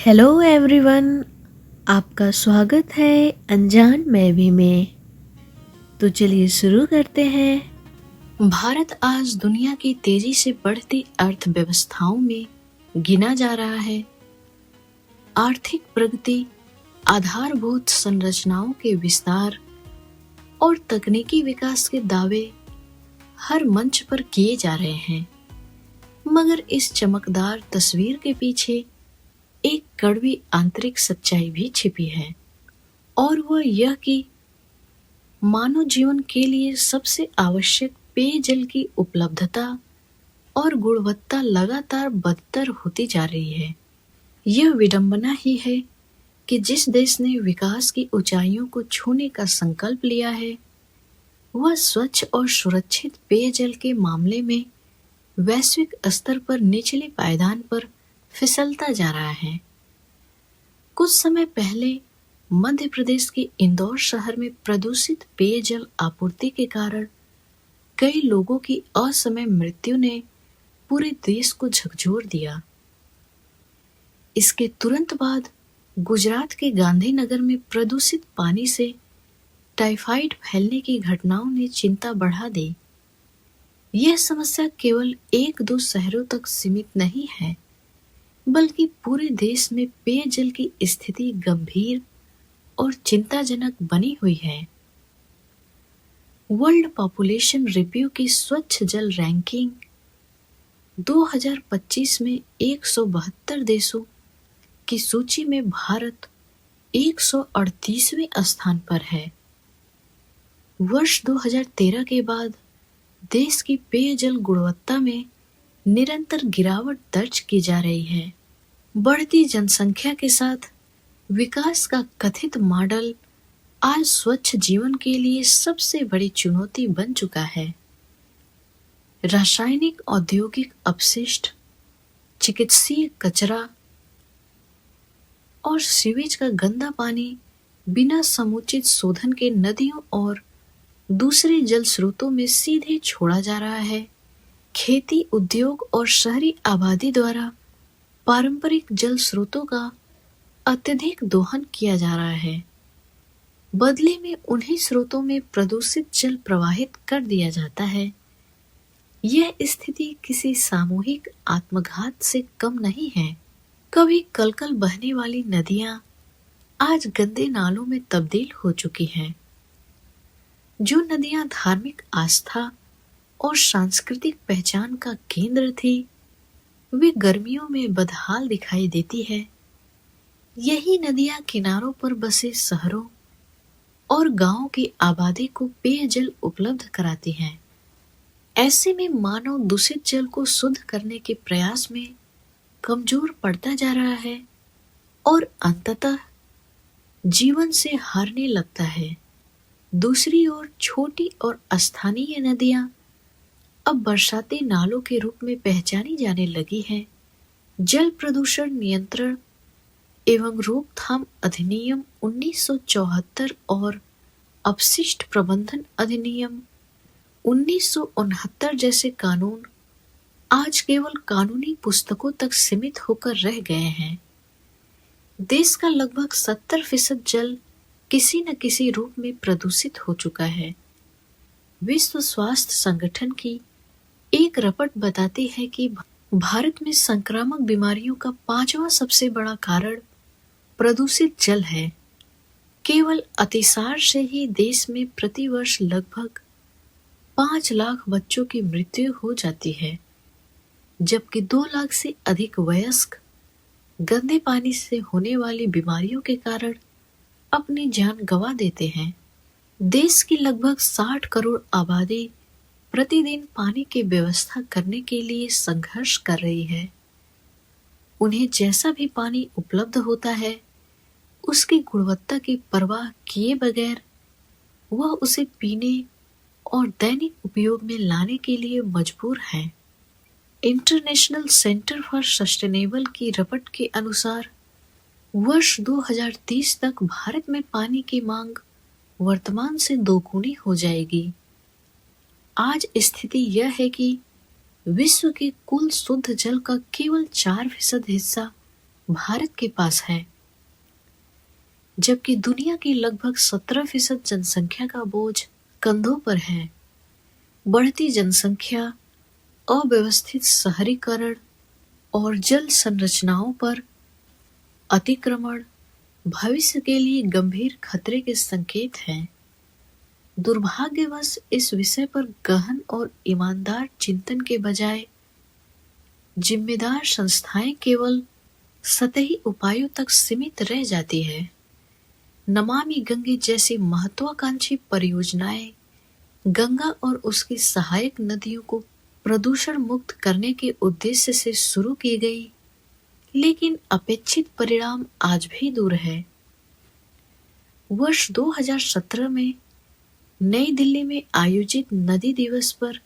Hello everyone. आपका स्वागत है अनजान में भी में। तो चलिए शुरू करते हैं। भारत आज दुनिया की तेजी से बढ़ती अर्थव्यवस्थाओं में गिना जा रहा है। आर्थिक प्रगति, आधारभूत संरचनाओं के विस्तार और तकनीकी विकास के दावे हर मंच पर किए जा रहे हैं, मगर इस चमकदार तस्वीर के पीछे एक कड़वी आंतरिक सच्चाई भी छिपी है, और वह यह कि मानव जीवन के लिए सबसे आवश्यक पेयजल की उपलब्धता और गुणवत्ता लगातार बदतर होती जा रही है। यह विडंबना ही है कि जिस देश ने विकास की ऊंचाइयों को छूने का संकल्प लिया है, वह स्वच्छ और सुरक्षित पेयजल के मामले में वैश्विक स्तर पर निचले पायदान पर फिसलता जा रहा है। कुछ समय पहले मध्य प्रदेश के इंदौर शहर में प्रदूषित पेयजल आपूर्ति के कारण कई लोगों की असमय मृत्यु ने पूरे देश को झकझोर दिया। इसके तुरंत बाद गुजरात के गांधीनगर में प्रदूषित पानी से टाइफाइड फैलने की घटनाओं ने चिंता बढ़ा दी। यह समस्या केवल एक दो शहरों तक सीमित नहीं है, बल्कि पूरे देश में पेयजल की स्थिति गंभीर और चिंताजनक बनी हुई है। वर्ल्ड पॉपुलेशन रिव्यू की स्वच्छ जल रैंकिंग 2025 में 172 देशों की सूची में भारत 138वें स्थान पर है। वर्ष 2013 के बाद देश की पेयजल गुणवत्ता में निरंतर गिरावट दर्ज की जा रही है। बढ़ती जनसंख्या के साथ विकास का कथित मॉडल आज स्वच्छ जीवन के लिए सबसे बड़ी चुनौती बन चुका है। रासायनिक औद्योगिक अपशिष्ट, चिकित्सीय कचरा और सीवेज का गंदा पानी बिना समुचित शोधन के नदियों और दूसरे जल स्रोतों में सीधे छोड़ा जा रहा है। खेती, उद्योग और शहरी आबादी द्वारा पारंपरिक जल स्रोतों का अत्यधिक दोहन किया जा रहा है। बदले में उन्हीं स्रोतों में प्रदूषित जल प्रवाहित कर दिया जाता है। यह स्थिति किसी सामूहिक आत्मघात से कम नहीं है। कभी कलकल बहने वाली नदियां आज गंदे नालों में तब्दील हो चुकी हैं। जो नदियां धार्मिक आस्था और सांस्कृतिक पहचान का केंद्र थी, वे गर्मियों में बदहाल दिखाई देती है। यही नदियां किनारों पर बसे शहरों और गांवों की आबादी को पेयजल उपलब्ध कराती हैं। ऐसे में मानव दूषित जल को शुद्ध करने के प्रयास में कमजोर पड़ता जा रहा है और अंततः जीवन से हारने लगता है। दूसरी ओर छोटी और स्थानीय नदियां अब बरसाती नालों के रूप में पहचानी जाने लगी हैं। जल प्रदूषण नियंत्रण एवं रोकथाम अधिनियम 1974 और अपशिष्ट प्रबंधन अधिनियम 1969 जैसे कानून आज केवल कानूनी पुस्तकों तक सीमित होकर रह गए हैं। देश का लगभग 70% जल किसी न किसी रूप में प्रदूषित हो चुका है। विश्व स्वास्थ्य संगठन की एक रिपोर्ट बताती है कि भारत में संक्रामक बीमारियों का 5वां सबसे बड़ा कारण प्रदूषित जल है। केवल अतिसार से ही देश में प्रतिवर्ष लगभग 5 लाख बच्चों की मृत्यु हो जाती है, जबकि 2 लाख से अधिक वयस्क गंदे पानी से होने वाली बीमारियों के कारण अपनी जान गंवा देते हैं। देश की लगभग 60 करोड़ आबादी प्रतिदिन पानी की व्यवस्था करने के लिए संघर्ष कर रही है। उन्हें जैसा भी पानी उपलब्ध होता है, उसकी गुणवत्ता की परवाह किए बगैर वह उसे पीने और दैनिक उपयोग में लाने के लिए मजबूर है। इंटरनेशनल सेंटर फॉर सस्टेनेबल की रिपोर्ट के अनुसार वर्ष 2030 तक भारत में पानी की मांग वर्तमान से दोगुनी हो जाएगी। आज स्थिति यह है कि विश्व के कुल शुद्ध जल का केवल 4% हिस्सा भारत के पास है, जबकि दुनिया की लगभग 17% जनसंख्या का बोझ कंधों पर है। बढ़ती जनसंख्या, अव्यवस्थित शहरीकरण और जल संरचनाओं पर अतिक्रमण भविष्य के लिए गंभीर खतरे के संकेत हैं। दुर्भाग्यवश इस विषय पर गहन और ईमानदार चिंतन के बजाय जिम्मेदार संस्थाएं केवल सतही उपायों तक सीमित रह जाती है। नमामि गंगे जैसी महत्वाकांक्षी परियोजनाएं गंगा और उसकी सहायक नदियों को प्रदूषण मुक्त करने के उद्देश्य से शुरू की गई, लेकिन अपेक्षित परिणाम आज भी दूर है। वर्ष 2017 में नई दिल्ली में आयोजित नदी दिवस पर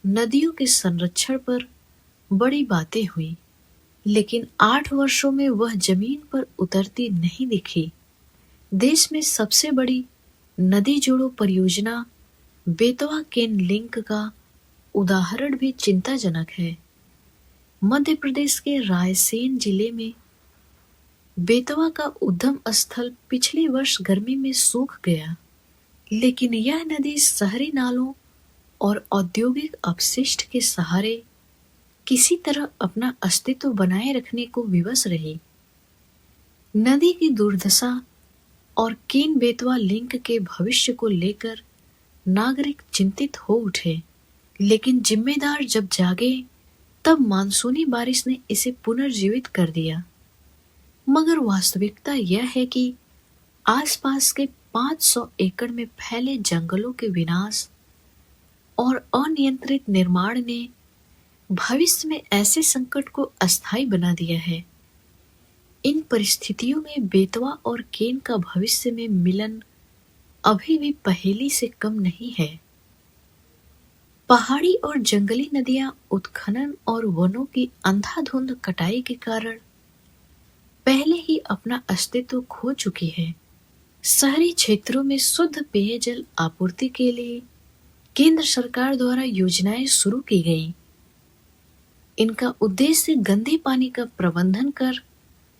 नदियों के संरक्षण पर बड़ी बातें हुई, लेकिन 8 वर्षों में वह जमीन पर उतरती नहीं दिखी। देश में सबसे बड़ी नदी जोड़ो परियोजना बेतवा केन लिंक का उदाहरण भी चिंताजनक है। मध्य प्रदेश के रायसेन जिले में बेतवा का उद्गम स्थल पिछले वर्ष गर्मी में सूख गया, लेकिन यह नदी शहरी नालों और औद्योगिक अपशिष्ट के सहारे किसी तरह अपना अस्तित्व बनाए रखने को विवश रही। नदी की दुर्दशा और केन बेतवा लिंक के भविष्य को लेकर नागरिक चिंतित हो उठे, लेकिन जिम्मेदार जब जागे तब मानसूनी बारिश ने इसे पुनर्जीवित कर दिया। मगर वास्तविकता यह है कि आसपास के 500 एकड़ में फैले जंगलों के विनाश और अनियंत्रित निर्माण ने भविष्य में ऐसे संकट को अस्थायी बना दिया है। इन परिस्थितियों में बेतवा और केन का भविष्य में मिलन अभी भी पहेली से कम नहीं है। पहाड़ी और जंगली नदियां उत्खनन और वनों की अंधाधुंध कटाई के कारण पहले ही अपना अस्तित्व खो चुकी है। शहरी क्षेत्रों में शुद्ध पेयजल आपूर्ति के लिए केंद्र सरकार द्वारा योजनाएं शुरू की गई। इनका उद्देश्य गंदे पानी का प्रबंधन कर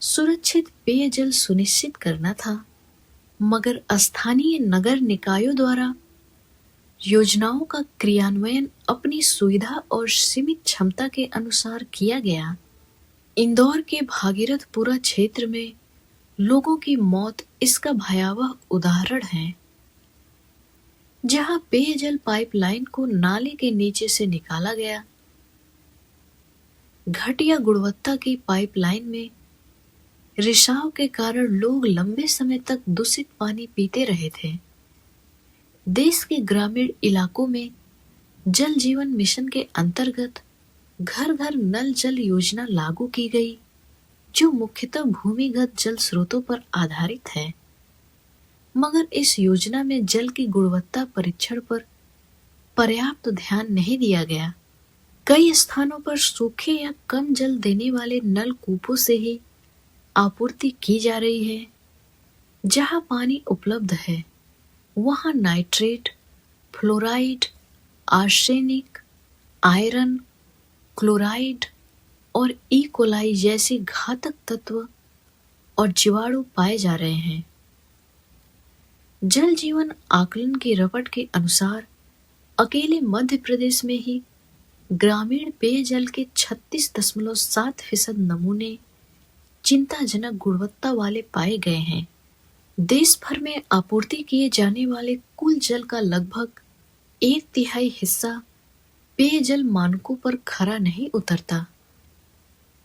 सुरक्षित पेयजल सुनिश्चित करना था, मगर स्थानीय नगर निकायों द्वारा योजनाओं का क्रियान्वयन अपनी सुविधा और सीमित क्षमता के अनुसार किया गया। इंदौर के भागीरथपुरा क्षेत्र में लोगों की मौत इसका भयावह उदाहरण है, जहां पेयजल पाइपलाइन को नाले के नीचे से निकाला गया। घटिया गुणवत्ता की पाइपलाइन में रिसाव के कारण लोग लंबे समय तक दूषित पानी पीते रहे थे। देश के ग्रामीण इलाकों में जल जीवन मिशन के अंतर्गत घर घर नल जल योजना लागू की गई, जो मुख्यतः भूमिगत जल स्रोतों पर आधारित है। मगर इस योजना में जल की गुणवत्ता परीक्षण पर पर्याप्त ध्यान नहीं दिया गया। कई स्थानों पर सूखे या कम जल देने वाले नलकूपों से ही आपूर्ति की जा रही है। जहां पानी उपलब्ध है वहां nitrate, fluoride, arsenic, iron, chloride और ई कोलाई जैसे घातक तत्व और जीवाणु पाए जा रहे हैं। जल जीवन आकलन की रपट के अनुसार अकेले मध्य प्रदेश में ही ग्रामीण पेयजल के 36.7% नमूने चिंताजनक गुणवत्ता वाले पाए गए हैं। देश भर में आपूर्ति किए जाने वाले कुल जल का लगभग 1/3 हिस्सा पेयजल मानकों पर खरा नहीं उतरता।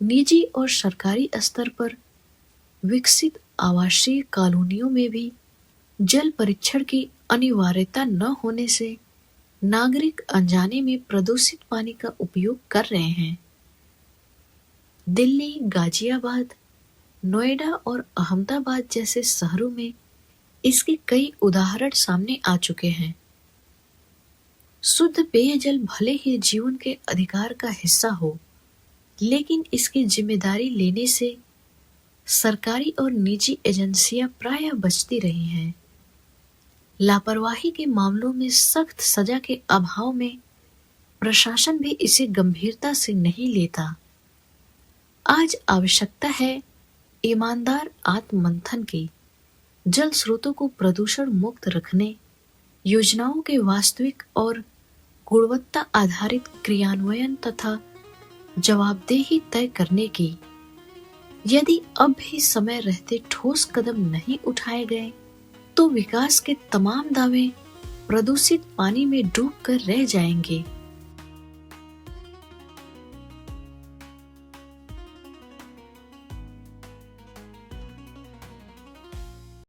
निजी और सरकारी स्तर पर विकसित आवासीय कॉलोनियों में भी जल परीक्षण की अनिवार्यता न होने से नागरिक अनजाने में प्रदूषित पानी का उपयोग कर रहे हैं। दिल्ली, गाजियाबाद, नोएडा और अहमदाबाद जैसे शहरों में इसके कई उदाहरण सामने आ चुके हैं। शुद्ध पेयजल भले ही जीवन के अधिकार का हिस्सा हो, लेकिन इसकी जिम्मेदारी लेने से सरकारी और निजी एजेंसियां प्रायः बचती रही हैं। लापरवाही के मामलों में सख्त सजा के अभाव में प्रशासन भी इसे गंभीरता से नहीं लेता। आज आवश्यकता है ईमानदार आत्ममंथन की, जल स्रोतों को प्रदूषण मुक्त रखने, योजनाओं के वास्तविक और गुणवत्ता आधारित क्रियान्वयन तथा जवाबदेही तय करने की। यदि अब भी समय रहते ठोस कदम नहीं उठाए गए तो विकास के तमाम दावे प्रदूषित पानी में डूबकर रह जाएंगे।